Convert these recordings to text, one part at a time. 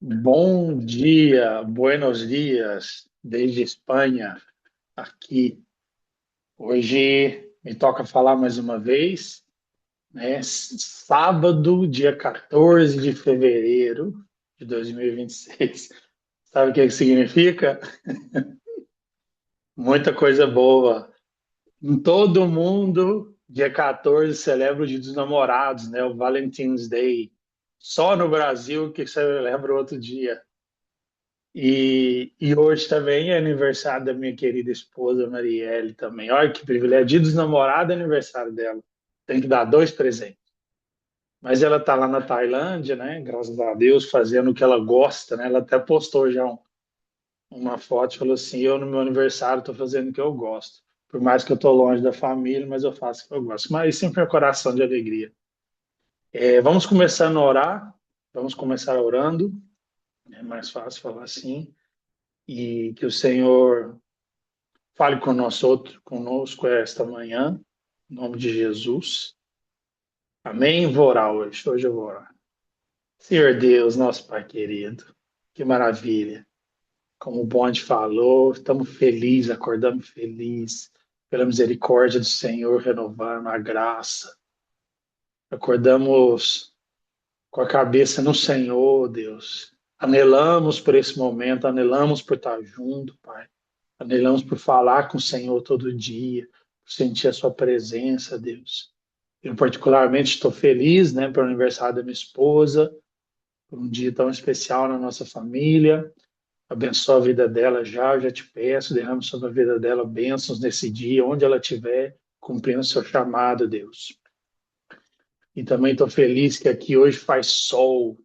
Bom dia, buenos dias, desde Espanha, aqui. Hoje me toca falar mais uma vez, né? Sábado, dia 14 de fevereiro de 2026. Sabe o que isso significa? Muita coisa boa. Em todo mundo, dia 14 celebra o Dia dos Namorados, né? O Valentine's Day. Só no Brasil que celebra outro dia. E hoje também é aniversário da minha querida esposa Marielle também. Olha que privilégio. Dia dos namorados é aniversário dela. Tem que dar dois presentes. Mas ela está lá na Tailândia, né? Graças a Deus, fazendo o que ela gosta, né? Ela até postou já uma foto e falou assim: eu no meu aniversário estou fazendo o que eu gosto. Por mais que eu estou longe da família, mas eu faço o que eu gosto. Mas sempre é coração de alegria. Vamos começar a orar. Vamos começar orando. É mais fácil falar assim. E que o Senhor fale conosco esta manhã, em nome de Jesus. Amém. Vou orar hoje. Hoje eu vou orar. Senhor Deus, nosso Pai querido, que maravilha. Como o Bonde falou, estamos felizes, acordamos felizes pela misericórdia do Senhor, renovando a graça. Acordamos com a cabeça no Senhor, Deus. Anelamos por esse momento, anelamos por estar junto, Pai. Anelamos por falar com o Senhor todo dia, por sentir a sua presença, Deus. Eu particularmente estou feliz, né, pelo aniversário da minha esposa, por um dia tão especial na nossa família. Abençoa a vida dela já, eu já te peço, derrame sobre a vida dela bênçãos nesse dia, onde ela estiver, cumprindo o seu chamado, Deus. E também estou feliz que aqui hoje faz sol,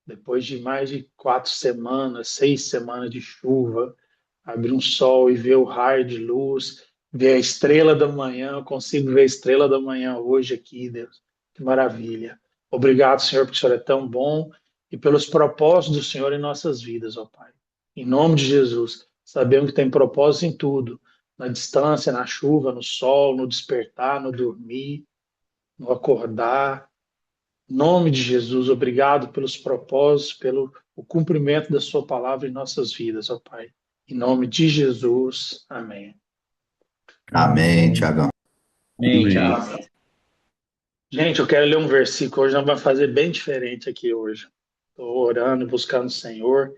depois de mais de 4 semanas, 6 semanas de chuva, abrir um sol e ver o raio de luz, ver a estrela da manhã. Eu consigo ver a estrela da manhã hoje aqui, Deus. Que maravilha. Obrigado, Senhor, porque o Senhor é tão bom e pelos propósitos do Senhor em nossas vidas, ó Pai. Em nome de Jesus, sabemos que tem propósito em tudo, na distância, na chuva, no sol, no despertar, no dormir, no acordar. Em nome de Jesus, obrigado pelos propósitos, pelo o cumprimento da sua palavra em nossas vidas, ó Pai. Em nome de Jesus, amém. Amém, Tiagão. Amém, Amém. Tiago. Gente, eu quero ler um versículo hoje, nós vamos fazer bem diferente aqui hoje. Estou orando, buscando o Senhor.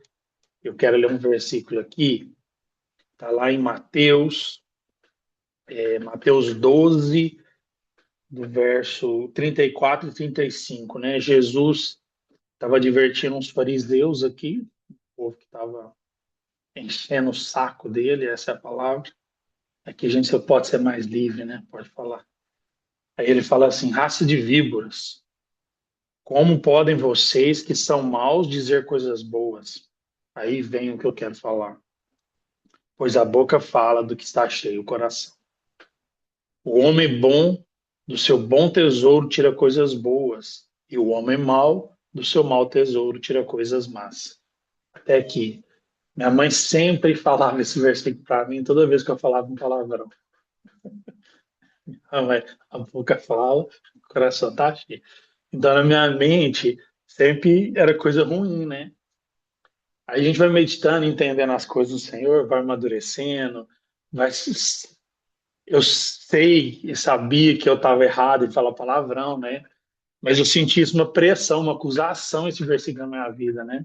Eu quero ler um versículo aqui, está lá em Mateus, Mateus 12, do verso 34 e 35, né? Jesus estava divertindo uns fariseus aqui, o povo que estava enchendo o saco dele, essa é a palavra. Aqui a gente só pode ser mais livre, né? Pode falar. Aí ele fala assim: raça de víboras, como podem vocês que são maus dizer coisas boas? Aí vem o que eu quero falar. Pois a boca fala do que está cheio o coração. O homem bom do seu bom tesouro tira coisas boas, e o homem mau do seu mau tesouro tira coisas más. Até aqui. Minha mãe sempre falava esse versículo para mim, toda vez que eu falava um palavrão. A boca fala, o coração tá cheio. Então, na minha mente, sempre era coisa ruim, né? Aí a gente vai meditando, entendendo as coisas do Senhor, vai amadurecendo, vai... Eu sei e sabia que eu estava errado em falar palavrão, né? Mas eu senti isso uma pressão, uma acusação, esse versículo na minha vida, né?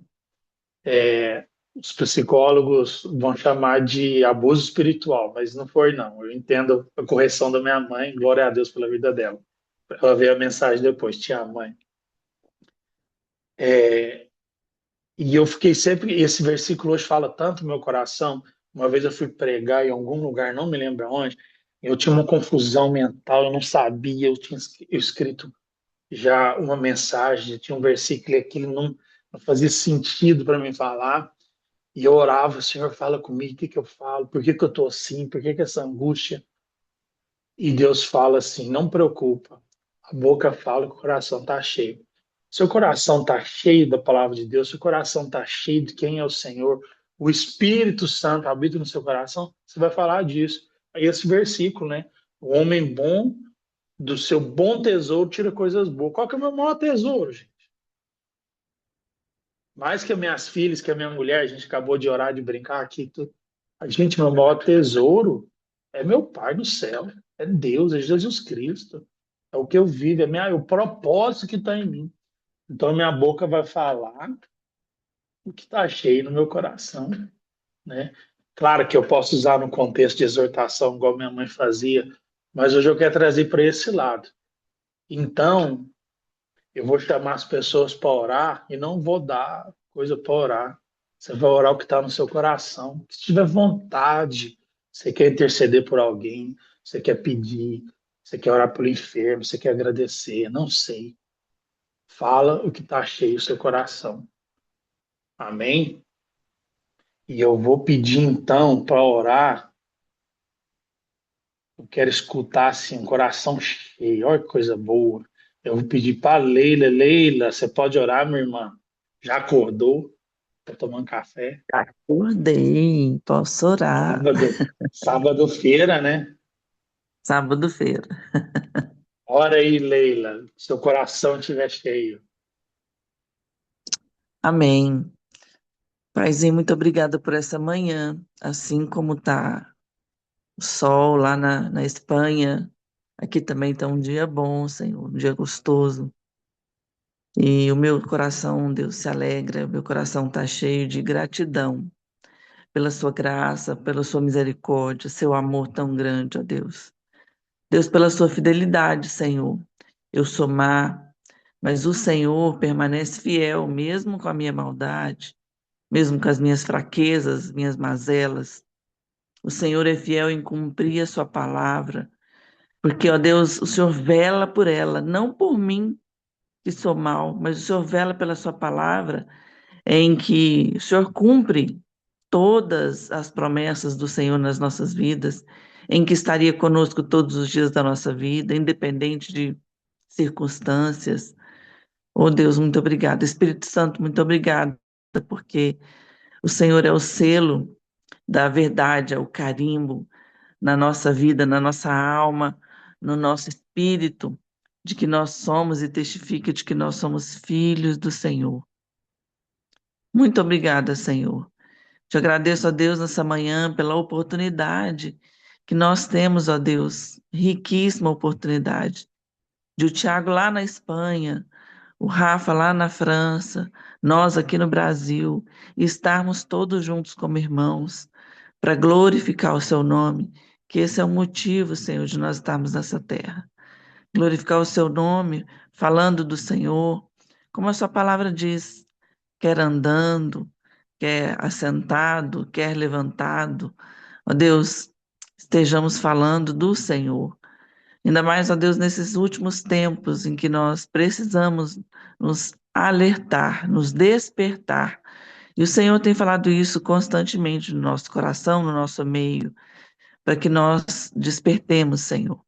Os psicólogos vão chamar de abuso espiritual, mas não foi, não. Eu entendo a correção da minha mãe, glória a Deus pela vida dela. Ela veio a mensagem depois, te amo, mãe. E eu fiquei sempre, esse versículo hoje fala tanto no meu coração. Uma vez eu fui pregar em algum lugar, não me lembro onde, eu tinha uma confusão mental, eu não sabia, eu tinha escrito já uma mensagem, tinha um versículo e aquilo não fazia sentido para mim falar. E eu orava: Senhor, fala comigo, o que que eu falo? Por que que eu estou assim? Por que que essa angústia? E Deus fala assim: não preocupa, a boca fala que o coração está cheio. Seu coração está cheio da palavra de Deus, seu coração está cheio de quem é o Senhor, o Espírito Santo habita no seu coração, você vai falar disso. Aí esse versículo, né? O homem bom do seu bom tesouro tira coisas boas. Qual que é o meu maior tesouro, gente? Mais que as minhas filhas, que a minha mulher, a gente acabou de orar, de brincar aqui, tudo. A gente, meu maior tesouro é meu Pai do céu, é Deus, é Jesus Cristo. É o que eu vivo, é o propósito que está em mim. Então, minha boca vai falar o que está cheio no meu coração, né? Claro que eu posso usar no contexto de exortação, igual minha mãe fazia, mas hoje eu quero trazer para esse lado. Então, eu vou chamar as pessoas para orar e não vou dar coisa para orar. Você vai orar o que está no seu coração. Se tiver vontade, você quer interceder por alguém, você quer pedir, você quer orar pelo enfermo, você quer agradecer, não sei. Fala o que está cheio no seu coração. Amém? E eu vou pedir então para orar. Eu quero escutar assim, um coração cheio. Olha que coisa boa. Eu vou pedir para Leila. Leila, você pode orar, minha irmã? Já acordou? Tá tomando café? Acordei, posso orar. Sábado, sábado-feira, né? Sábado-feira. Ora aí, Leila. Seu coração estiver cheio. Amém. Paizinho, muito obrigada por essa manhã. Assim como tá o sol lá na Espanha, aqui também tá um dia bom, Senhor, um dia gostoso. E o meu coração, Deus, se alegra, meu coração tá cheio de gratidão pela sua graça, pela sua misericórdia, seu amor tão grande, ó Deus. Deus, pela sua fidelidade, Senhor. Eu sou má, mas o Senhor permanece fiel, mesmo com a minha maldade, mesmo com as minhas fraquezas, minhas mazelas. O Senhor é fiel em cumprir a sua palavra, porque, ó Deus, o Senhor vela por ela, não por mim, que sou mal, mas o Senhor vela pela sua palavra, em que o Senhor cumpre todas as promessas do Senhor nas nossas vidas, em que estaria conosco todos os dias da nossa vida, independente de circunstâncias. Oh Deus, muito obrigada. Espírito Santo, muito obrigada, porque o Senhor é o selo da verdade, é o carimbo na nossa vida, na nossa alma, no nosso espírito, de que nós somos e testifica de que nós somos filhos do Senhor. Muito obrigada, Senhor. Te agradeço, ó Deus, nessa manhã pela oportunidade que nós temos, ó Deus, riquíssima oportunidade, de o Tiago lá na Espanha, o Rafa lá na França, nós aqui no Brasil, e estarmos todos juntos como irmãos, para glorificar o seu nome, que esse é o motivo, Senhor, de nós estarmos nessa terra. Glorificar o seu nome, falando do Senhor, como a sua palavra diz, quer andando, quer assentado, quer levantado. Ó Deus, estejamos falando do Senhor. Ainda mais, ó Deus, nesses últimos tempos em que nós precisamos nos alertar, nos despertar. E o Senhor tem falado isso constantemente no nosso coração, no nosso meio, para que nós despertemos, Senhor.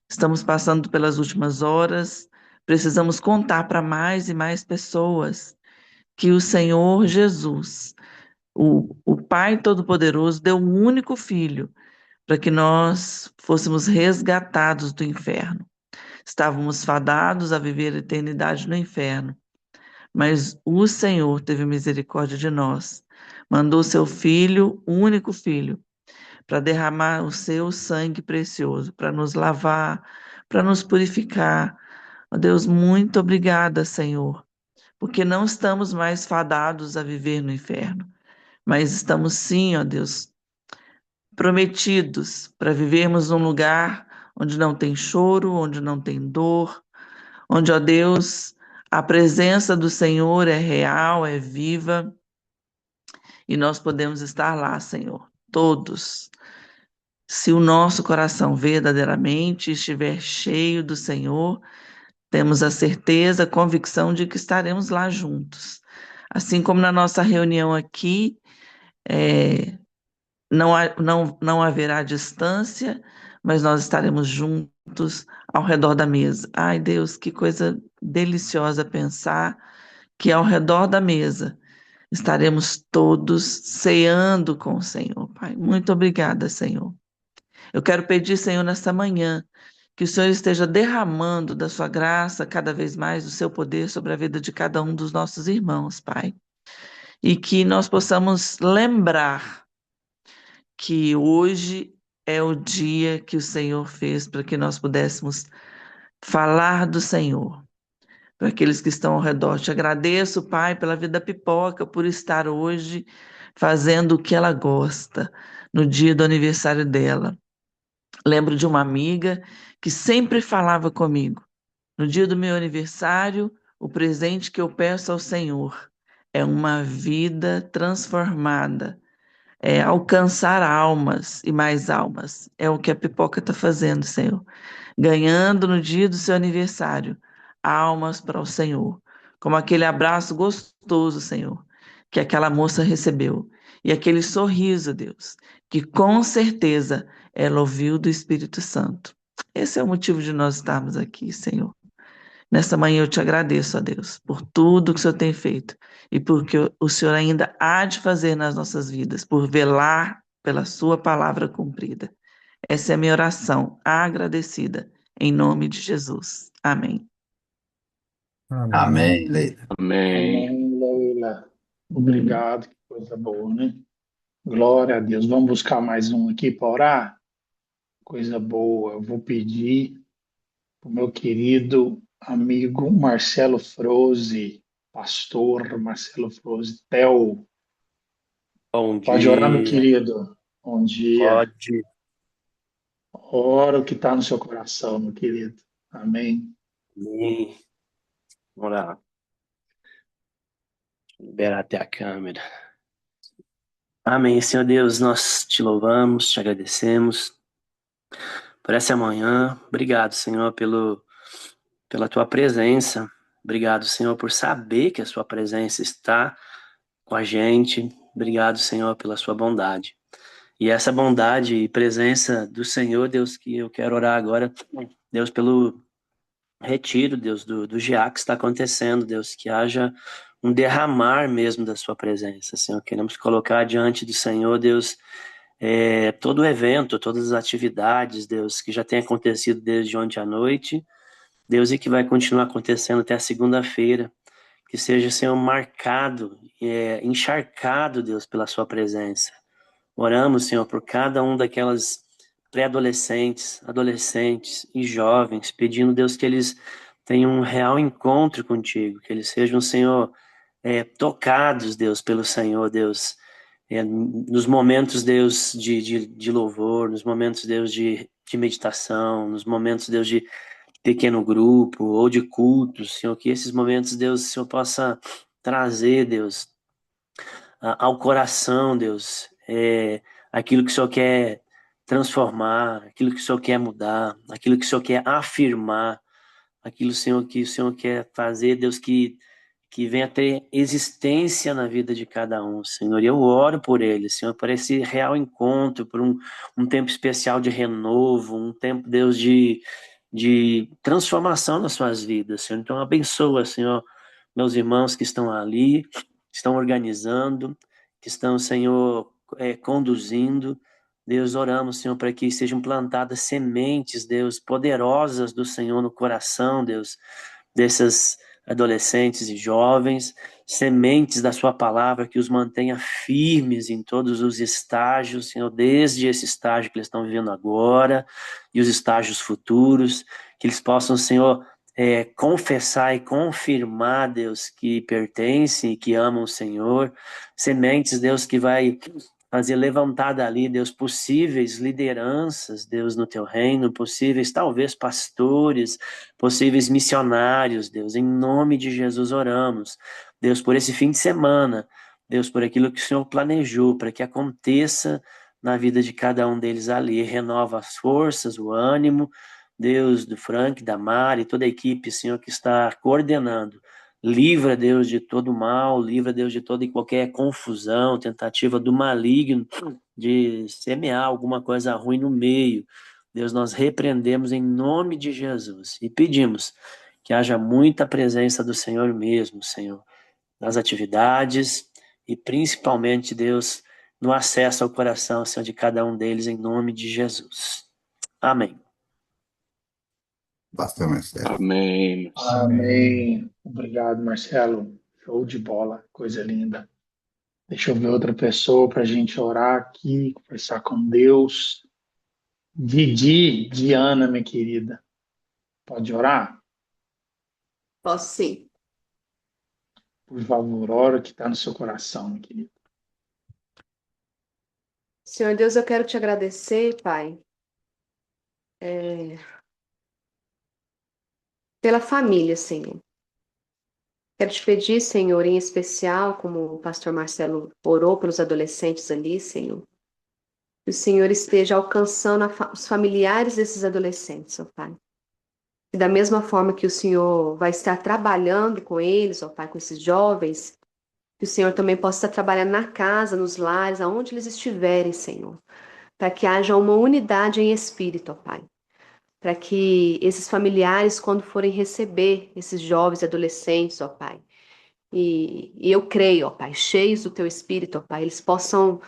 Estamos passando pelas últimas horas, precisamos contar para mais e mais pessoas que o Senhor Jesus, o Pai Todo-Poderoso, deu um único filho para que nós fôssemos resgatados do inferno. Estávamos fadados a viver a eternidade no inferno, mas o Senhor teve misericórdia de nós. Mandou seu filho, o único filho, para derramar o seu sangue precioso, para nos lavar, para nos purificar. Ó Deus, muito obrigada, Senhor, porque não estamos mais fadados a viver no inferno, mas estamos sim, ó Deus, prometidos para vivermos num lugar onde não tem choro, onde não tem dor, onde, ó Deus, a presença do Senhor é real, é viva, e nós podemos estar lá, Senhor, todos. Se o nosso coração verdadeiramente estiver cheio do Senhor, temos a certeza, a convicção de que estaremos lá juntos. Assim como na nossa reunião aqui, não haverá distância, mas nós estaremos juntos ao redor da mesa. Ai, Deus, que coisa deliciosa pensar que ao redor da mesa estaremos todos ceando com o Senhor, Pai. Muito obrigada, Senhor. Eu quero pedir, Senhor, nesta manhã, que o Senhor esteja derramando da sua graça cada vez mais, do seu poder sobre a vida de cada um dos nossos irmãos, Pai. e que nós possamos lembrar que hoje é o dia que o Senhor fez para que nós pudéssemos falar do Senhor. Para aqueles que estão ao redor, te agradeço, Pai, pela vida da Pipoca, por estar hoje fazendo o que ela gosta, no dia do aniversário dela. Lembro de uma amiga que sempre falava comigo: no dia do meu aniversário, o presente que eu peço ao Senhor é uma vida transformada, é alcançar almas e mais almas. É o que a Pipoca está fazendo, Senhor. Ganhando no dia do seu aniversário almas para o Senhor. Como aquele abraço gostoso, Senhor, que aquela moça recebeu. E aquele sorriso, Deus, que com certeza ela ouviu do Espírito Santo. Esse é o motivo de nós estarmos aqui, Senhor. Nessa manhã eu te agradeço, ó Deus, por tudo que o Senhor tem feito e porque o Senhor ainda há de fazer nas nossas vidas, por velar pela sua palavra cumprida. Essa é a minha oração agradecida, em nome de Jesus. Amém. Amém, Leila. Amém. Amém, Leila. Obrigado, que coisa boa, né? Glória a Deus. Vamos buscar mais um aqui para orar? Coisa boa. Eu vou pedir para o meu querido amigo Marcelo Froze, pastor Marcelo Froze. Theo, Bom pode orar, meu dia. querido? Bom dia. Pode. Ora o que está no seu coração, meu querido. Amém. Amém. Vamos lá. Liberar até a câmera. Amém, Senhor Deus, nós te louvamos, te agradecemos por essa manhã. Obrigado, Senhor, pela tua presença. Obrigado, Senhor, por saber que a sua presença está com a gente. Obrigado, Senhor, pela sua bondade. E essa bondade e presença do Senhor, Deus, que eu quero orar agora, Deus, pelo retiro, Deus, do GA que está acontecendo, Deus, que haja um derramar mesmo da sua presença, Senhor. Queremos colocar diante do Senhor, Deus, todo o evento, todas as atividades, Deus, que já tem acontecido desde ontem à noite, Deus, e que vai continuar acontecendo até a segunda-feira. Que seja, Senhor, marcado, encharcado, Deus, pela sua presença. Oramos, Senhor, por cada um daquelas pré-adolescentes, adolescentes e jovens, pedindo, Deus, que eles tenham um real encontro contigo, que eles sejam, Senhor, tocados, Deus, pelo Senhor, Deus, nos momentos, Deus, de louvor, nos momentos, Deus, de meditação, nos momentos, Deus, de pequeno grupo ou de cultos, Senhor, que esses momentos, Deus, o Senhor possa trazer, Deus, ao coração, Deus, aquilo que o Senhor quer transformar, aquilo que o Senhor quer mudar, aquilo que o Senhor quer afirmar, aquilo, Senhor, que o Senhor quer fazer, Deus, que venha ter existência na vida de cada um, Senhor. E eu oro por eles, Senhor, por esse real encontro, por um tempo especial de renovo, um tempo, Deus, de transformação nas suas vidas, Senhor. Então abençoa, Senhor, meus irmãos que estão ali, que estão organizando, que estão, Senhor, conduzindo. Deus, oramos, Senhor, para que sejam plantadas sementes, Deus, poderosas do Senhor no coração, Deus, dessas adolescentes e jovens, sementes da sua palavra que os mantenha firmes em todos os estágios, Senhor, desde esse estágio que eles estão vivendo agora e os estágios futuros, que eles possam, Senhor, confessar e confirmar, Deus, que pertencem e que amam o Senhor, sementes, Deus, que vai fazer levantar dali, Deus, possíveis lideranças, Deus, no teu reino, possíveis, talvez, pastores, possíveis missionários, Deus, em nome de Jesus oramos, Deus, por esse fim de semana, Deus, por aquilo que o Senhor planejou, para que aconteça na vida de cada um deles ali, renova as forças, o ânimo, Deus, do Frank, da Mari, toda a equipe, Senhor, que está coordenando. Livra, Deus, de todo mal, livra, Deus, de toda e qualquer confusão, tentativa do maligno de semear alguma coisa ruim no meio. Deus, nós repreendemos em nome de Jesus e pedimos que haja muita presença do Senhor mesmo, Senhor, nas atividades e principalmente, Deus, no acesso ao coração, Senhor, de cada um deles, em nome de Jesus. Amém. Pastor Marcelo. Amém. Amém. Obrigado, Marcelo. Show de bola. Coisa linda. Deixa eu ver outra pessoa para a gente orar aqui, conversar com Deus. Diana, minha querida, pode orar? Posso sim. Por favor, ora o que está no seu coração, minha querida. Senhor Deus, eu quero te agradecer, Pai, pela família, Senhor. Quero te pedir, Senhor, em especial, como o pastor Marcelo orou pelos adolescentes ali, Senhor, que o Senhor esteja alcançando os familiares desses adolescentes, ó Pai. E da mesma forma que o Senhor vai estar trabalhando com eles, ó Pai, com esses jovens, que o Senhor também possa estar trabalhando na casa, nos lares, aonde eles estiverem, Senhor, para que haja uma unidade em espírito, ó Pai. Para que esses familiares, quando forem receber esses jovens e adolescentes, ó Pai, e eu creio, ó Pai, cheios do Teu Espírito, ó Pai, eles possam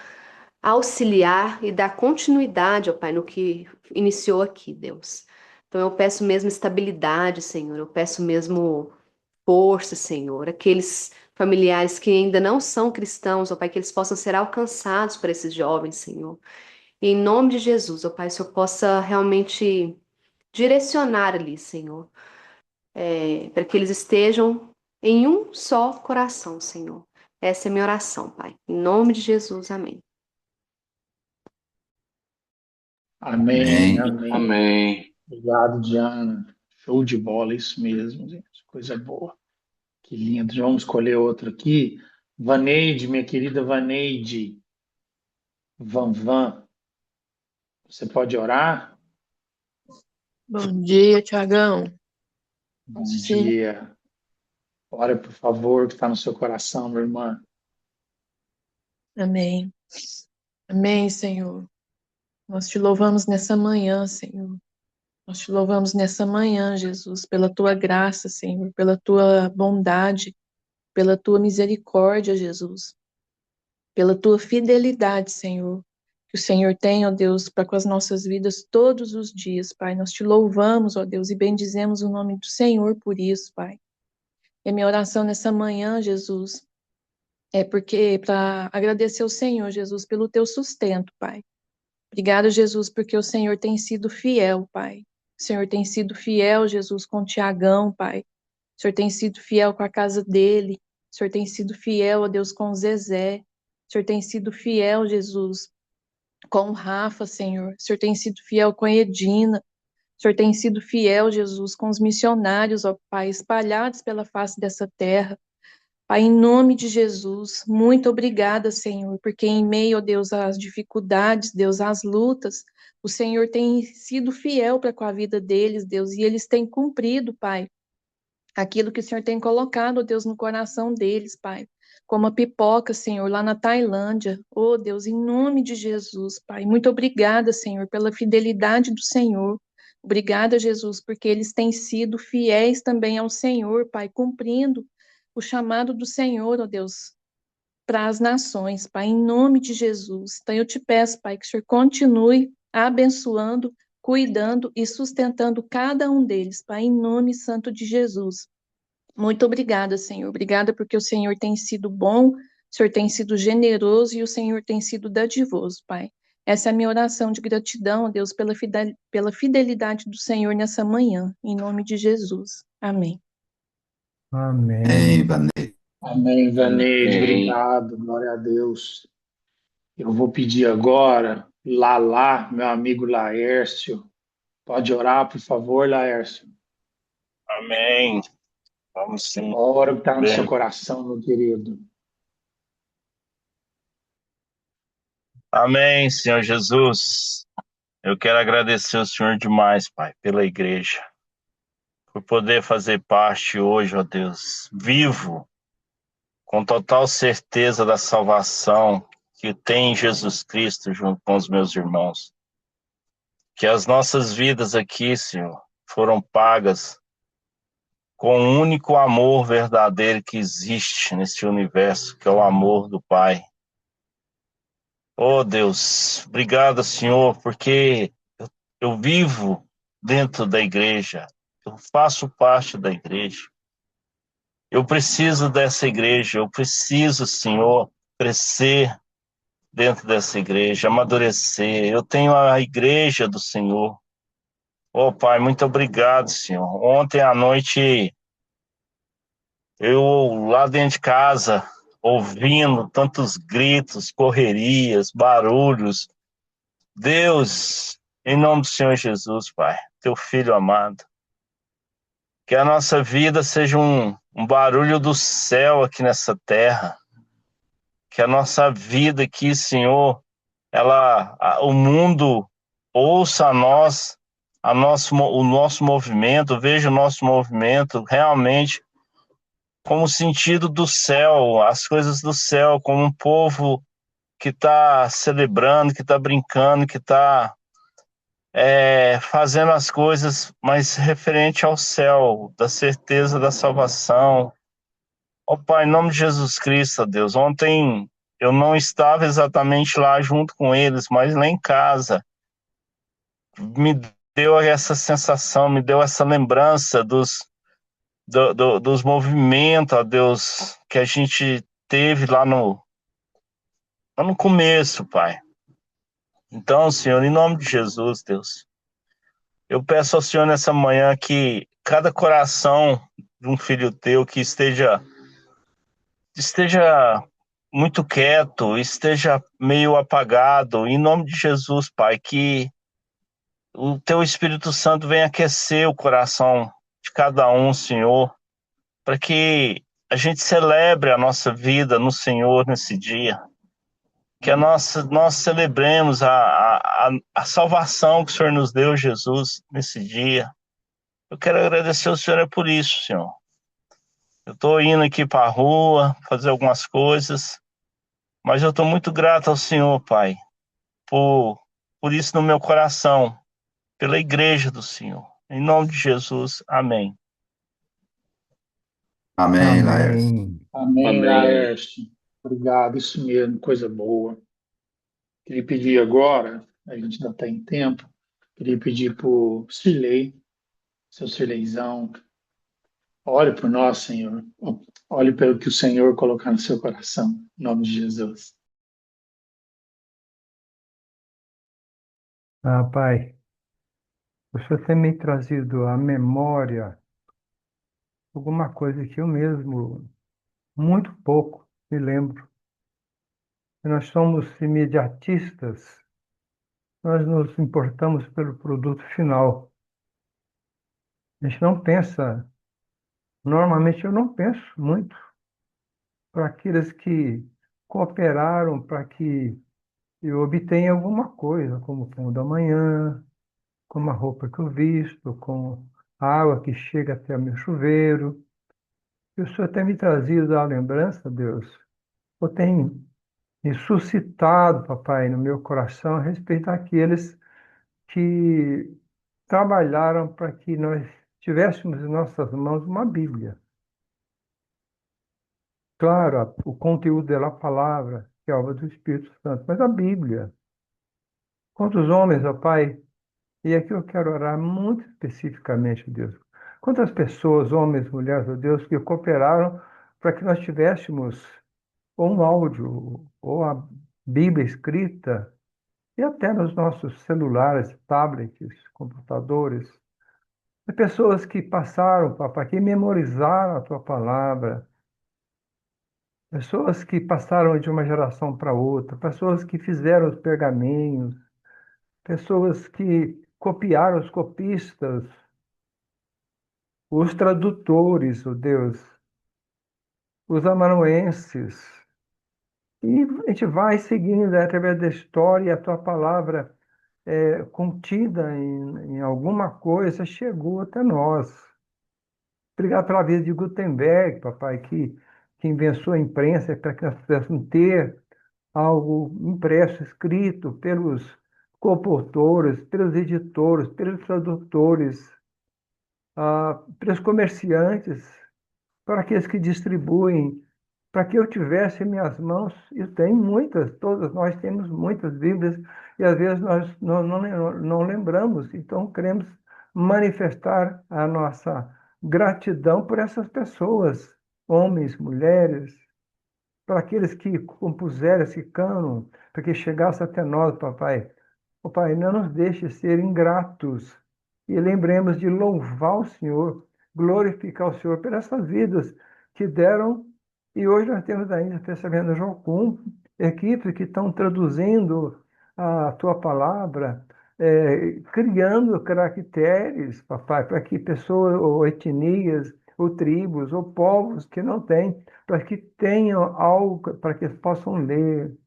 auxiliar e dar continuidade, ó Pai, no que iniciou aqui, Deus. Então eu peço mesmo estabilidade, Senhor, eu peço mesmo força, Senhor, aqueles familiares que ainda não são cristãos, ó Pai, que eles possam ser alcançados por esses jovens, Senhor. E em nome de Jesus, ó Pai, se eu possa realmente direcionar ali, Senhor, para que eles estejam em um só coração, Senhor. Essa é a minha oração, Pai. Em nome de Jesus, amém. Amém, Amém. amém. Amém. Obrigado, Diana. Show de bola, isso mesmo, gente. Coisa boa. Que lindo. Já vamos escolher outro aqui. Vaneide, minha querida Vaneide. Van. Você pode orar? Bom dia, Tiagão. Bom Sim, dia. Ora, por favor, o que está no seu coração, minha irmã. amém. Amém, Senhor. Nós te louvamos nessa manhã, Senhor. Nós te louvamos nessa manhã, Jesus, pela tua graça, Senhor, pela tua bondade, pela tua misericórdia, Jesus, pela tua fidelidade, Senhor. Que o Senhor tem, ó Deus, para com as nossas vidas todos os dias, Pai. Nós te louvamos, ó Deus, e bendizemos o nome do Senhor por isso, Pai. E a minha oração nessa manhã, Jesus, é porque para agradecer ao Senhor, Jesus, pelo teu sustento, Pai. Obrigada, Jesus, porque o Senhor tem sido fiel, Pai. O Senhor tem sido fiel, Jesus, com o Tiagão, Pai. O Senhor tem sido fiel com a casa dele. O Senhor tem sido fiel, ó Deus, com o Zezé. O Senhor tem sido fiel, Jesus, com o Rafa, Senhor. O Senhor tem sido fiel com a Edina. O Senhor tem sido fiel, Jesus, com os missionários, ó Pai, espalhados pela face dessa terra. Pai, em nome de Jesus, muito obrigada, Senhor, porque em meio, ó Deus, às dificuldades, Deus, às lutas, o Senhor tem sido fiel para com a vida deles, Deus, e eles têm cumprido, Pai, aquilo que o Senhor tem colocado, ó Deus, no coração deles, Pai, como a pipoca, Senhor, lá na Tailândia. Oh, Deus, em nome de Jesus, Pai, muito obrigada, Senhor, pela fidelidade do Senhor. Obrigada, Jesus, porque eles têm sido fiéis também ao Senhor, Pai, cumprindo o chamado do Senhor, ó Deus, para as nações, Pai, em nome de Jesus. Então eu te peço, Pai, que o Senhor continue abençoando, cuidando e sustentando cada um deles, Pai, em nome santo de Jesus. Muito obrigada, Senhor. Obrigada porque o Senhor tem sido bom, o Senhor tem sido generoso e o Senhor tem sido dadivoso, Pai. Essa é a minha oração de gratidão, Deus, pela fidelidade do Senhor nessa manhã, em nome de Jesus. Amém. Amém. Amém, Vanessa. Amém, Vaneide. Amém. Obrigado. Glória a Deus. Eu vou pedir agora, meu amigo Laércio. Pode orar, por favor, Laércio. Amém. Vamos sim. Ora o que está no seu Bem. coração, meu querido. Amém, Senhor Jesus. Eu quero agradecer ao Senhor demais, Pai, pela igreja, por poder fazer parte hoje, ó Deus, vivo, com total certeza da salvação que tem em Jesus Cristo junto com os meus irmãos. Que as nossas vidas aqui, Senhor, foram pagas com o único amor verdadeiro que existe neste universo, que é o amor do Pai. Oh Deus, obrigado, Senhor, porque eu vivo dentro da igreja, eu faço parte da igreja. Eu preciso dessa igreja, eu preciso, Senhor, crescer dentro dessa igreja, amadurecer. Eu tenho a igreja do Senhor. Ô, Pai, muito obrigado, Senhor. Ontem à noite, eu lá dentro de casa, ouvindo tantos gritos, correrias, barulhos. Deus, em nome do Senhor Jesus, Pai, teu filho amado, que a nossa vida seja um barulho do céu aqui nessa terra. Que a nossa vida aqui, Senhor, o mundo ouça o nosso movimento, veja o nosso movimento realmente como sentido do céu, as coisas do céu, como um povo que está celebrando, que está brincando, que está fazendo as coisas mais referente ao céu, da certeza da salvação. Ó Pai, em nome de Jesus Cristo, ó Deus, ontem eu não estava exatamente lá junto com eles, mas lá em casa me deu essa sensação, me deu essa lembrança dos movimentos, ó Deus, que a gente teve lá no começo, Pai. Então, Senhor, em nome de Jesus, Deus, eu peço ao Senhor nessa manhã que cada coração de um filho teu que esteja muito quieto, esteja meio apagado, em nome de Jesus, Pai, que o teu Espírito Santo venha aquecer o coração de cada um, Senhor, para que a gente celebre a nossa vida no Senhor nesse dia, que nós celebremos a salvação que o Senhor nos deu, Jesus, nesse dia. Eu quero agradecer ao Senhor por isso, Senhor. Eu estou indo aqui para a rua, fazer algumas coisas, mas eu estou muito grato ao Senhor, Pai, por, por isso no meu coração, pela igreja do Senhor. Em nome de Jesus, amém. Amém, Laércio. Amém, Amém. Laércio. Obrigado, isso mesmo, coisa boa. Queria pedir agora, a gente ainda está em tempo, queria pedir para o Cirlei, seu Cirleizão, ore por nós, Senhor. Olhe pelo que o Senhor colocar no seu coração, em nome de Jesus. Pai, o Senhor tem me trazido à memória alguma coisa que eu mesmo, muito pouco, me lembro. Nós somos imediatistas, nós nos importamos pelo produto final. A gente não pensa, normalmente eu não penso muito para aqueles que cooperaram para que eu obtenha alguma coisa, como o pão da manhã, como a roupa que eu visto, com a água que chega até o meu chuveiro. E o Senhor tem me trazido à lembrança, Deus. Eu tenho me suscitado, papai, no meu coração a respeito daqueles que trabalharam para que nós tivéssemos em nossas mãos uma Bíblia. Claro, o conteúdo dela, a palavra, que é a obra do Espírito Santo, mas a Bíblia. Quantos homens, ó Pai, e aqui eu quero orar muito especificamente, Deus. Quantas pessoas, homens, mulheres, ó Deus, que cooperaram para que nós tivéssemos ou um áudio, ou a Bíblia escrita, e até nos nossos celulares, tablets, computadores. De pessoas que passaram, papai, que memorizaram a tua palavra, pessoas que passaram de uma geração para outra, pessoas que fizeram os pergaminhos, pessoas que copiaram os copistas, os tradutores, ó Deus, os amanuenses. E a gente vai seguindo através da história, e a tua palavra contida em alguma coisa chegou até nós. Obrigado pela vida de Gutenberg, papai, que inventou a imprensa para que nós pudéssemos ter algo impresso, escrito pelos compositores, pelos editores, pelos tradutores, pelos comerciantes, para aqueles que distribuem, para que eu tivesse em minhas mãos, e tenho muitas, todos nós temos muitas Bíblias, e às vezes nós não lembramos, então queremos manifestar a nossa gratidão por essas pessoas, homens, mulheres, para aqueles que compuseram esse cânon, para que chegasse até nós, papai. Ó Pai, não nos deixe ser ingratos e lembremos de louvar o Senhor, glorificar o Senhor por essas vidas que deram. E hoje nós temos ainda, especialmente no Jocum, equipes que estão traduzindo a tua palavra, criando caracteres, papai, para que pessoas ou etnias ou tribos ou povos que não têm, para que tenham algo para que eles possam ler.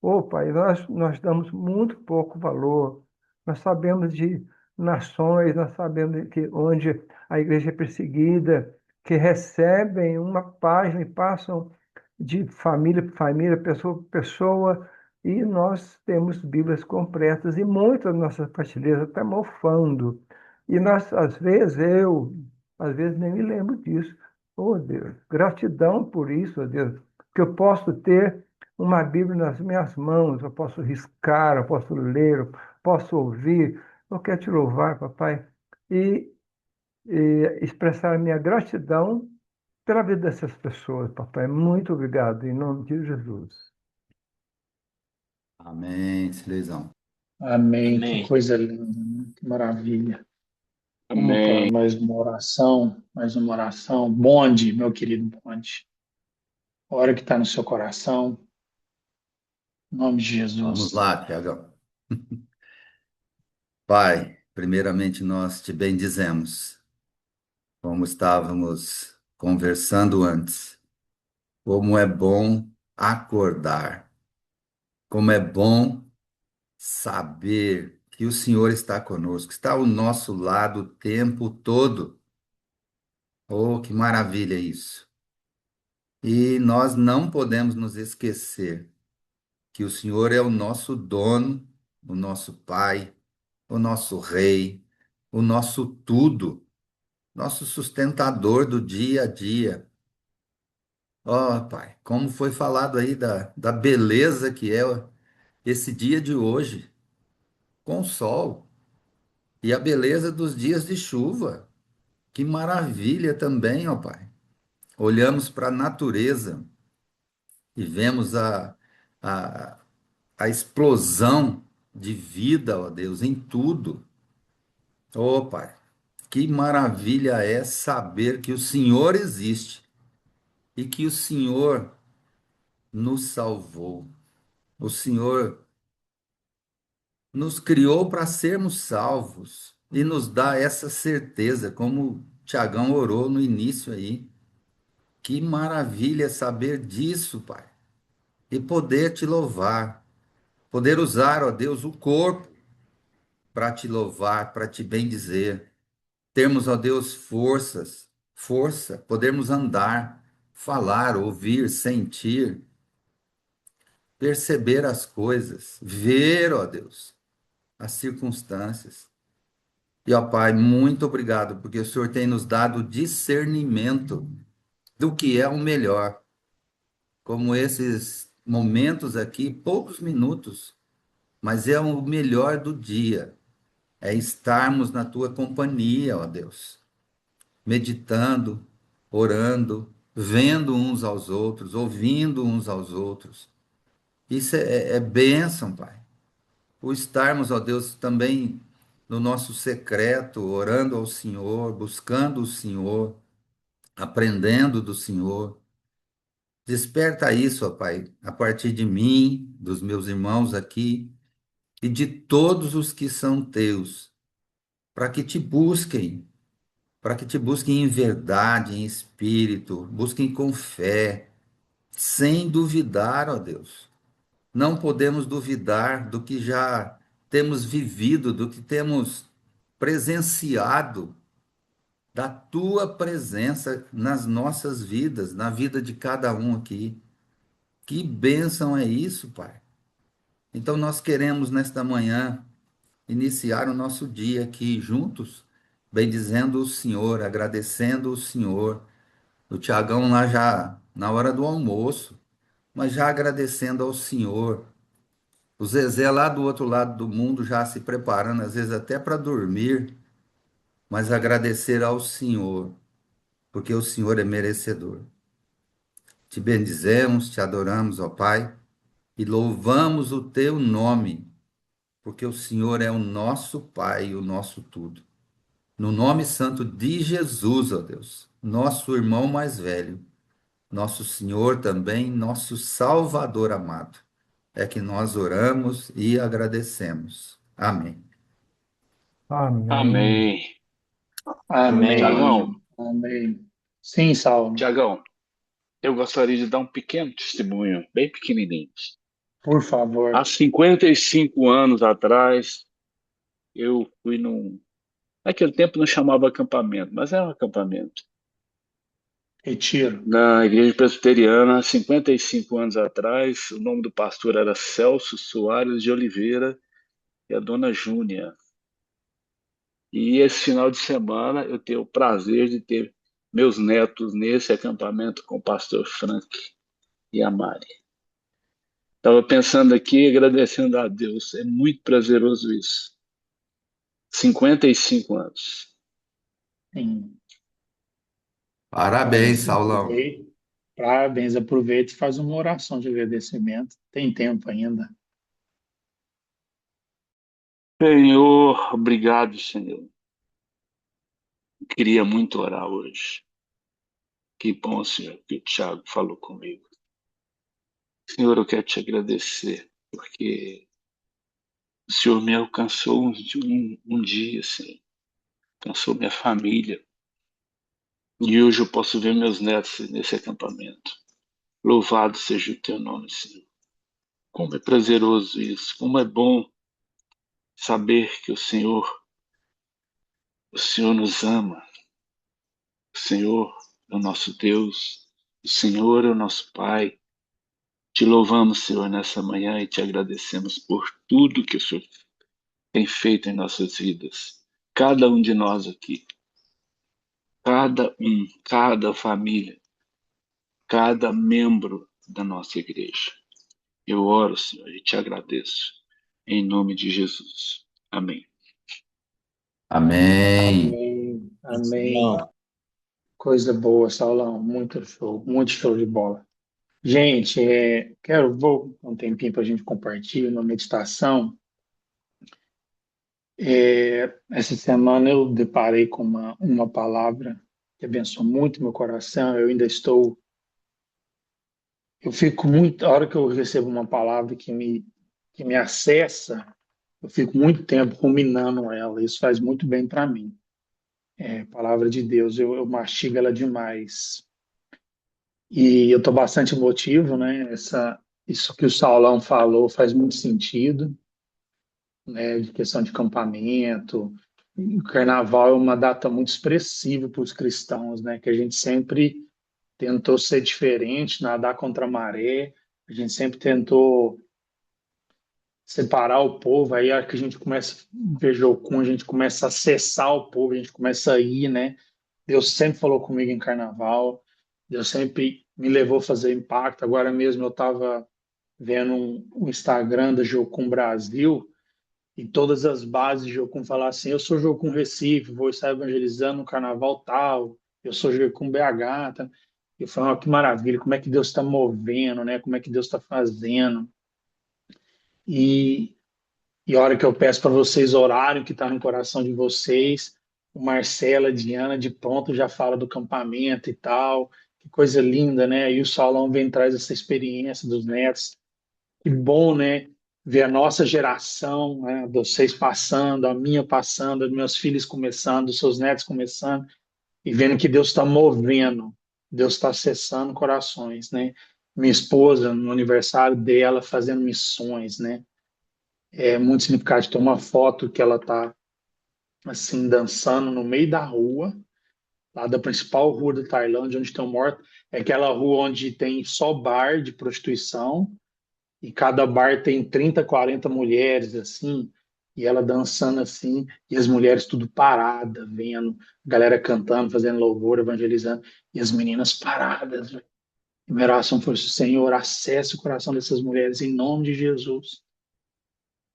Ô, Pai, nós damos muito pouco valor. Nós sabemos de nações, nós sabemos que onde a igreja é perseguida, que recebem uma página e passam de família para família, pessoa por pessoa, e nós temos Bíblias completas e muitas nossas prateleiras até mofando. E nós, às vezes nem me lembro disso. Oh, Deus, gratidão por isso, ó Deus, que eu posso ter uma Bíblia nas minhas mãos, eu posso riscar, eu posso ler, eu posso ouvir. Eu quero te louvar, papai, e, expressar a minha gratidão pela vida dessas pessoas, papai. Muito obrigado, em nome de Jesus. Amém, Silezão. Amém. Que Amém. coisa linda, né? Que maravilha. Vamos para Amém. mais uma oração, mais uma oração. Bonde, meu querido Bonde. Ora que está no seu coração, em nome de Vamos Jesus. lá, Tiagão. Pai, primeiramente nós te bendizemos, como estávamos conversando antes. Como é bom acordar, como é bom saber que o Senhor está conosco, está ao nosso lado o tempo todo. Oh, que maravilha isso! E nós não podemos nos esquecer que o Senhor é o nosso dono, o nosso Pai, o nosso Rei, o nosso tudo, nosso sustentador do dia a dia. Ó, Pai, como foi falado aí da beleza que é esse dia de hoje, com sol, e a beleza dos dias de chuva. Que maravilha também, ó Pai. Olhamos para a natureza e vemos a, a explosão de vida, ó Deus, em tudo. Ó Pai, que maravilha é saber que o Senhor existe e que o Senhor nos salvou. O Senhor nos criou para sermos salvos e nos dá essa certeza, como o Tiagão orou no início aí. Que maravilha saber disso, Pai, e poder te louvar, poder usar, ó Deus, o corpo para te louvar, para te bendizer. Termos, ó Deus, força, podermos andar, falar, ouvir, sentir, perceber as coisas, ver, ó Deus, as circunstâncias. E, ó Pai, muito obrigado, porque o Senhor tem nos dado discernimento do que é o melhor, como esses momentos aqui, poucos minutos, mas é o melhor do dia, é estarmos na tua companhia, ó Deus, meditando, orando, vendo uns aos outros, ouvindo uns aos outros. Isso é bênção, Pai. O estarmos, ó Deus, também no nosso secreto, orando ao Senhor, buscando o Senhor, aprendendo do Senhor. Desperta isso, ó Pai, a partir de mim, dos meus irmãos aqui e de todos os que são teus, para que te busquem, para que te busquem em verdade, em espírito, busquem com fé, sem duvidar, ó Deus. Não podemos duvidar do que já temos vivido, do que temos presenciado, da tua presença nas nossas vidas, na vida de cada um aqui. Que bênção é isso, Pai. Então nós queremos nesta manhã iniciar o nosso dia aqui juntos, bendizendo o Senhor, agradecendo o Senhor. O Tiagão lá já na hora do almoço, mas já agradecendo ao Senhor. O Zezé lá do outro lado do mundo já se preparando, às vezes até para dormir, mas agradecer ao Senhor, porque o Senhor é merecedor. Te bendizemos, te adoramos, ó Pai, e louvamos o teu nome, porque o Senhor é o nosso Pai e o nosso tudo. No nome santo de Jesus, ó Deus, nosso irmão mais velho, nosso Senhor também, nosso Salvador amado, é que nós oramos e agradecemos. Amém. Amém. Amém. Amém. Tiagão, Amém. Sim, Saulo. Tiagão, eu gostaria de dar um pequeno testemunho, bem pequenininho. Por Há favor. 55 anos atrás, eu fui naquele tempo não chamava acampamento, mas era um acampamento. Retiro. Na igreja presbiteriana, 55 anos atrás, o nome do pastor era Celso Soares de Oliveira e a dona Júnia. E esse final de semana eu tenho o prazer de ter meus netos nesse acampamento com o pastor Frank e a Mari. Estava pensando aqui, agradecendo a Deus. É muito prazeroso isso. 55 anos. Sim. Parabéns, Saulão. Parabéns. Aproveita e faz uma oração de agradecimento. Tem tempo ainda. Senhor, obrigado, Senhor. Queria muito orar hoje. Que bom, Senhor, que o Thiago falou comigo. Senhor, eu quero te agradecer, porque o Senhor me alcançou um dia, Senhor. Alcançou minha família. E hoje eu posso ver meus netos nesse acampamento. Louvado seja o teu nome, Senhor. Como é prazeroso isso, como é bom saber que o Senhor nos ama. O Senhor é o nosso Deus, o Senhor é o nosso Pai. Te louvamos, Senhor, nessa manhã e te agradecemos por tudo que o Senhor tem feito em nossas vidas. Cada um de nós aqui, cada família, cada membro da nossa igreja. Eu oro, Senhor, e te agradeço. Em nome de Jesus. Amém. Amém. Amém. Amém. Coisa boa, Saulão. Muito show de bola. Gente, vou dar um tempinho para a gente compartilhar uma meditação. Essa semana eu deparei com uma palavra que abençoou muito meu coração. Eu fico muito, a hora que eu recebo uma palavra que me acessa, eu fico muito tempo ruminando ela. Isso faz muito bem para mim. Palavra de Deus, eu mastigo ela demais. E eu estou bastante emotivo, né? Isso que o Saulão falou faz muito sentido, né? De questão de acampamento. O Carnaval é uma data muito expressiva para os cristãos, né? Que a gente sempre tentou ser diferente, nadar contra a maré. A gente sempre tentou separar o povo. Aí a hora que a gente começa a ver Jocum, a gente começa a acessar o povo, a gente começa a ir, né? Deus sempre falou comigo em Carnaval. Deus sempre me levou a fazer impacto. Agora mesmo eu estava vendo um Instagram da Jocum Brasil e todas as bases de Jocum falar assim: eu sou Jocum Recife, vou estar evangelizando no Carnaval tal, eu sou Jocum BH. Tá? Eu falei: oh, que maravilha, como é que Deus está movendo, né? Como é que Deus está fazendo. E, e a hora que eu peço para vocês orarem o que está no coração de vocês, o Marcelo, a Diana, de pronto já fala do campamento e tal. Que coisa linda, né? E o Saulão vem traz essa experiência dos netos. Que bom, né? Ver a nossa geração, né? Vocês passando, a minha passando, os meus filhos começando, os seus netos começando, e vendo que Deus está movendo, Deus está acessando corações, né? Minha esposa, no aniversário dela, fazendo missões, né? É muito significativo. Tem uma foto que ela está, assim, dançando no meio da rua, lá da principal rua da Tailândia, onde tem um morto. É aquela rua onde tem só bar de prostituição, e cada bar tem 30, 40 mulheres, assim, e ela dançando assim, e as mulheres tudo parada, vendo, a galera cantando, fazendo louvor, evangelizando, e as meninas paradas. E minha oração foi: Senhor, acesse o coração dessas mulheres em nome de Jesus.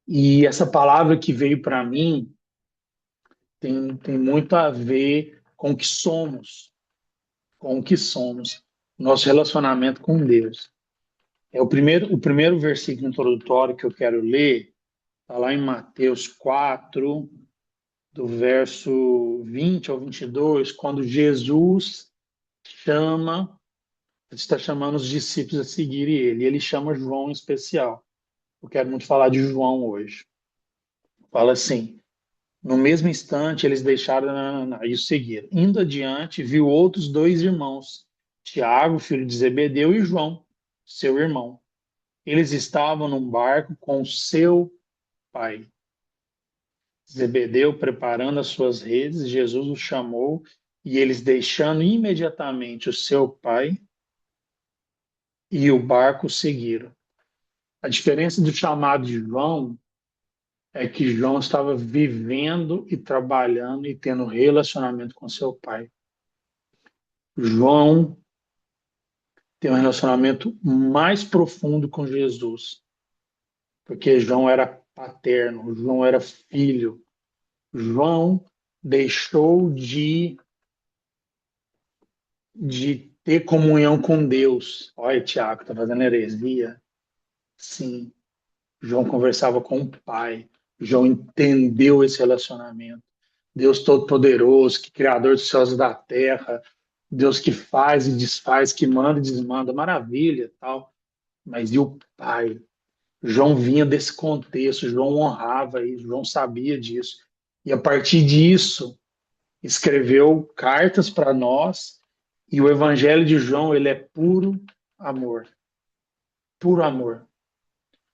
E essa palavra que veio para mim tem muito a ver com o que somos, com o que somos. nosso relacionamento com Deus. O primeiro versículo introdutório que eu quero ler está lá em Mateus 4, do verso 20 ao 22, quando Jesus está chamando os discípulos a seguirem ele. E ele chama João em especial. Eu quero muito falar de João hoje. Fala assim: no mesmo instante, eles deixaram e o seguiram. Indo adiante, viu outros dois irmãos, Tiago, filho de Zebedeu, e João, seu irmão. Eles estavam num barco com seu pai, Zebedeu, preparando as suas redes. Jesus os chamou e eles, deixando imediatamente o seu pai e o barco, seguiram. A diferença do chamado de João é que João estava vivendo e trabalhando e tendo relacionamento com seu pai. João tem um relacionamento mais profundo com Jesus, porque João era paterno, João era filho. João deixou de ter comunhão com Deus. Olha, Tiago, está fazendo heresia? Sim. João conversava com o Pai. João entendeu esse relacionamento. Deus Todo-Poderoso, que Criador dos céus e da terra, Deus que faz e desfaz, que manda e desmanda, maravilha, tal. Mas e o Pai? João vinha desse contexto, João honrava isso, João sabia disso. E a partir disso, escreveu cartas para nós, e o Evangelho de João, ele é puro amor. Puro amor.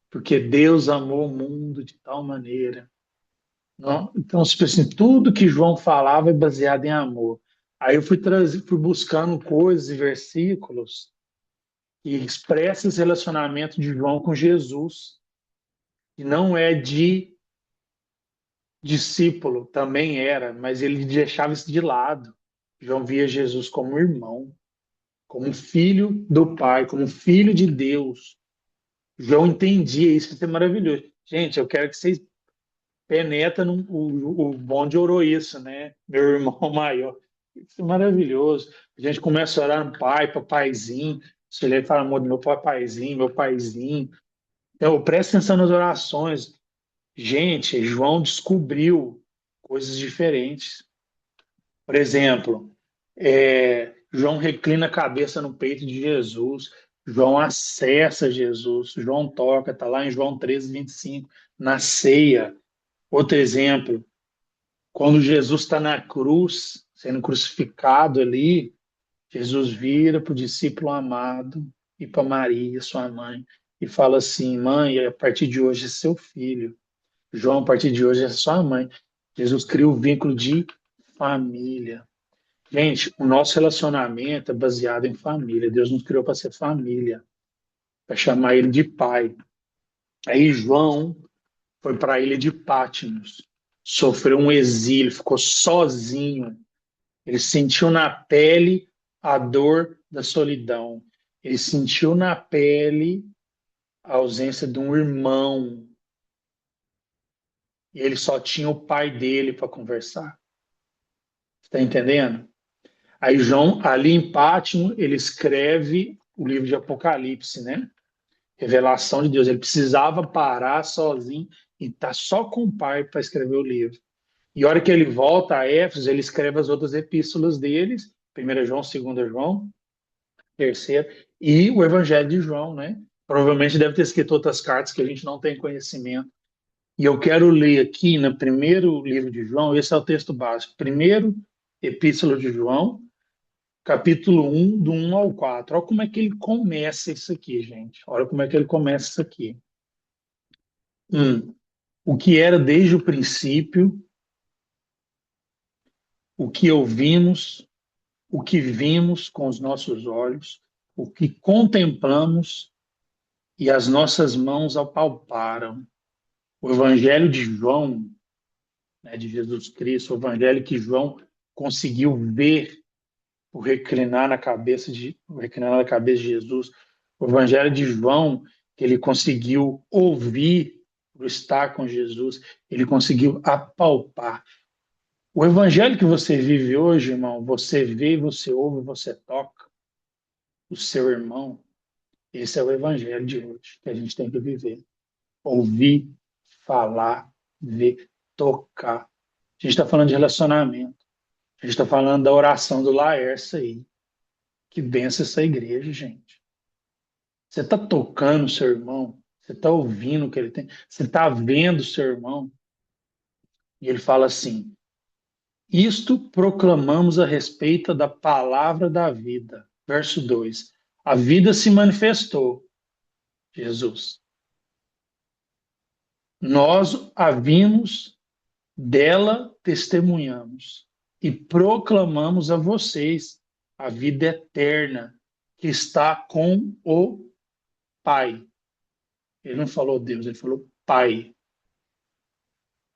Porque Deus amou o mundo de tal maneira. Não? Então, tipo assim, tudo que João falava é baseado em amor. Aí eu fui buscando coisas e versículos que expressam esse relacionamento de João com Jesus. E não é de discípulo, também era, mas ele deixava isso de lado. João via Jesus como irmão, como filho do Pai, como filho de Deus. João entendia isso, isso é maravilhoso. Gente, eu quero que vocês penetrem o bonde orou isso, né? Meu irmão maior. Isso é maravilhoso. A gente começa a orar no pai, papaizinho. Se ele fala, amor, meu papaizinho, meu paizinho. Então, presta atenção nas orações. Gente, João descobriu coisas diferentes. Por exemplo, João reclina a cabeça no peito de Jesus. João acessa Jesus. João toca, está lá em João 13:25, na ceia. Outro exemplo, quando Jesus está na cruz, sendo crucificado ali, Jesus vira para o discípulo amado e para Maria, sua mãe, e fala assim: mãe, a partir de hoje é seu filho. João, a partir de hoje é sua mãe. Jesus cria o vínculo de família. Gente, o nosso relacionamento é baseado em família. Deus nos criou para ser família, para chamar ele de pai. Aí João foi para a ilha de Patmos, sofreu um exílio, ficou sozinho. Ele sentiu na pele a dor da solidão. Ele sentiu na pele a ausência de um irmão. E ele só tinha o pai dele para conversar. Está entendendo? Aí João, ali em Patmos, ele escreve o livro de Apocalipse, né? Revelação de Deus. Ele precisava parar sozinho e estar só com o pai para escrever o livro. E a hora que ele volta a Éfeso, ele escreve as outras epístolas deles, 1 João, 2 João, 3, e o Evangelho de João, né? Provavelmente deve ter escrito outras cartas que a gente não tem conhecimento. E eu quero ler aqui no primeiro livro de João, esse é o texto básico, primeiro epístola de João, capítulo 1, do 1 ao 4. Olha como é que ele começa isso aqui, gente. Olha como é que ele começa isso aqui. O que era desde o princípio, o que ouvimos, o que vimos com os nossos olhos, o que contemplamos e as nossas mãos apalparam. O Evangelho de João, né, de Jesus Cristo, o Evangelho que João conseguiu ver o reclinar na cabeça de Jesus, o Evangelho de João que ele conseguiu ouvir por estar com Jesus, ele conseguiu apalpar. O Evangelho que você vive hoje, irmão, você vê, você ouve, você toca. o seu irmão, esse é o evangelho de hoje que a gente tem que viver. Ouvir, falar, ver, tocar. A gente está falando de relacionamento. A gente está falando da oração do Laércio aí. Que benção essa igreja, gente. Você está tocando o seu irmão? Você está ouvindo o que ele tem? Você está vendo o seu irmão? E ele fala assim: isto proclamamos a respeito da palavra da vida. Verso 2. A vida se manifestou, Jesus. Nós a vimos, dela testemunhamos e proclamamos a vocês a vida eterna que está com o Pai. Ele não falou Deus, ele falou Pai.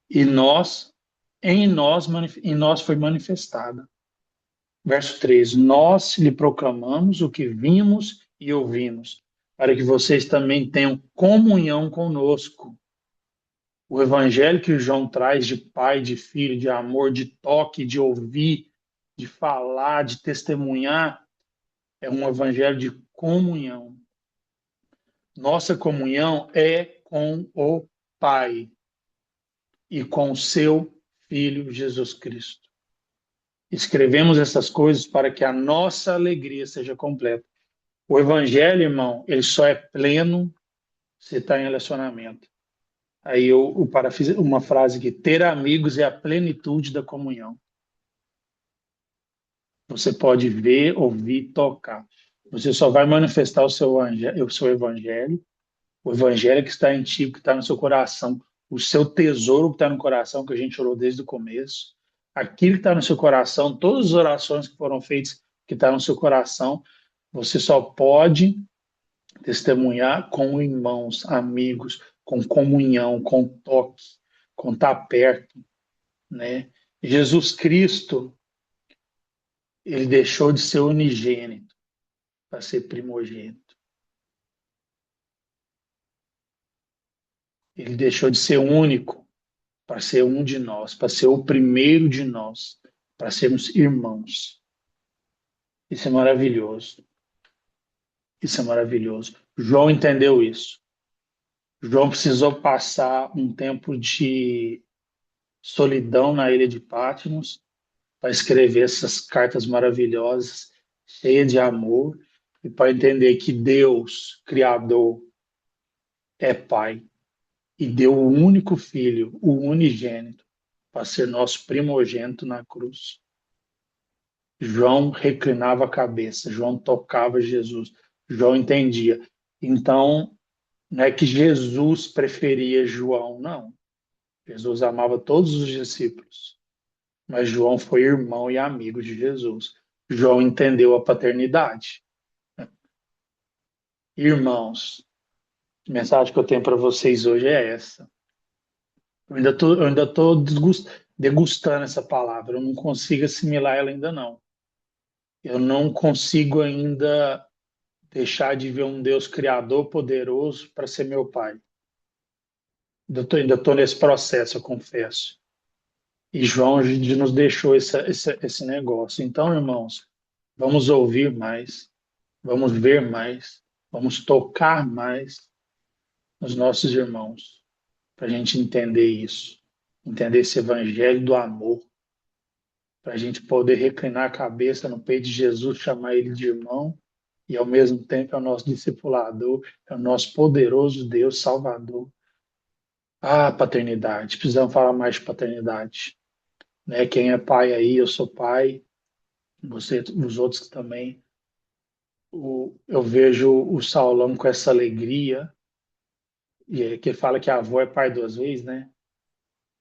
E em nós foi manifestada. Verso 3: nós lhe proclamamos o que vimos e ouvimos, para que vocês também tenham comunhão conosco. O evangelho que João traz de pai, de filho, de amor, de toque, de ouvir, de falar, de testemunhar, é um evangelho de comunhão. Nossa comunhão é com o Pai e com o seu Filho Jesus Cristo. Escrevemos essas coisas para que a nossa alegria seja completa. O evangelho, irmão, ele só é pleno se está em relacionamento. Aí eu parafiso uma frase aqui: ter amigos é a plenitude da comunhão. Você pode ver, ouvir, tocar. Você só vai manifestar o evangelho que está em ti, que está no seu coração, o seu tesouro que está no coração, que a gente orou desde o começo. Aquilo que está no seu coração, todas as orações que foram feitas, que está no seu coração, você só pode testemunhar com irmãos, amigos, com comunhão, com toque, com estar perto, né? Jesus Cristo, ele deixou de ser unigênito para ser primogênito. Ele deixou de ser único para ser um de nós, para ser o primeiro de nós, para sermos irmãos. Isso é maravilhoso. Isso é maravilhoso. João entendeu isso. João precisou passar um tempo de solidão na ilha de Patmos para escrever essas cartas maravilhosas, cheias de amor, e para entender que Deus, Criador, é Pai e deu o único Filho, o unigênito, para ser nosso primogênito na cruz. João reclinava a cabeça, João tocava Jesus, João entendia. Então, não é que Jesus preferia João, não. Jesus amava todos os discípulos, mas João foi irmão e amigo de Jesus. João entendeu a paternidade. Irmãos, a mensagem que eu tenho para vocês hoje é essa. Eu ainda tô degustando essa palavra, eu não consigo assimilar ela ainda não. Eu não consigo ainda deixar de ver um Deus criador poderoso para ser meu pai. Ainda estou nesse processo, eu confesso. E João nos deixou esse negócio. Então, irmãos, vamos ouvir mais, vamos ver mais, vamos tocar mais nos nossos irmãos, para a gente entender isso, entender esse evangelho do amor, para a gente poder reclinar a cabeça no peito de Jesus, chamar ele de irmão, e ao mesmo tempo é o nosso discipulador, é o nosso poderoso Deus Salvador. Ah, paternidade, precisamos falar mais de paternidade. Né? Quem é pai aí, eu sou pai, você, os outros também. Eu vejo o Saulão com essa alegria, que fala que a avó é pai duas vezes, né?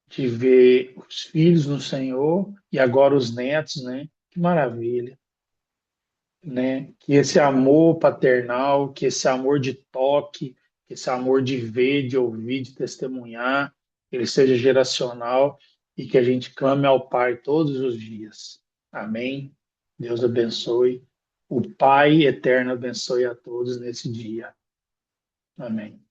De ver os filhos no Senhor e agora os netos, né? Que maravilha, né? Que esse amor paternal, que esse amor de toque, que esse amor de ver, de ouvir, de testemunhar, ele seja geracional e que a gente clame ao Pai todos os dias. Amém? Deus abençoe. O Pai eterno abençoe a todos nesse dia. Amém.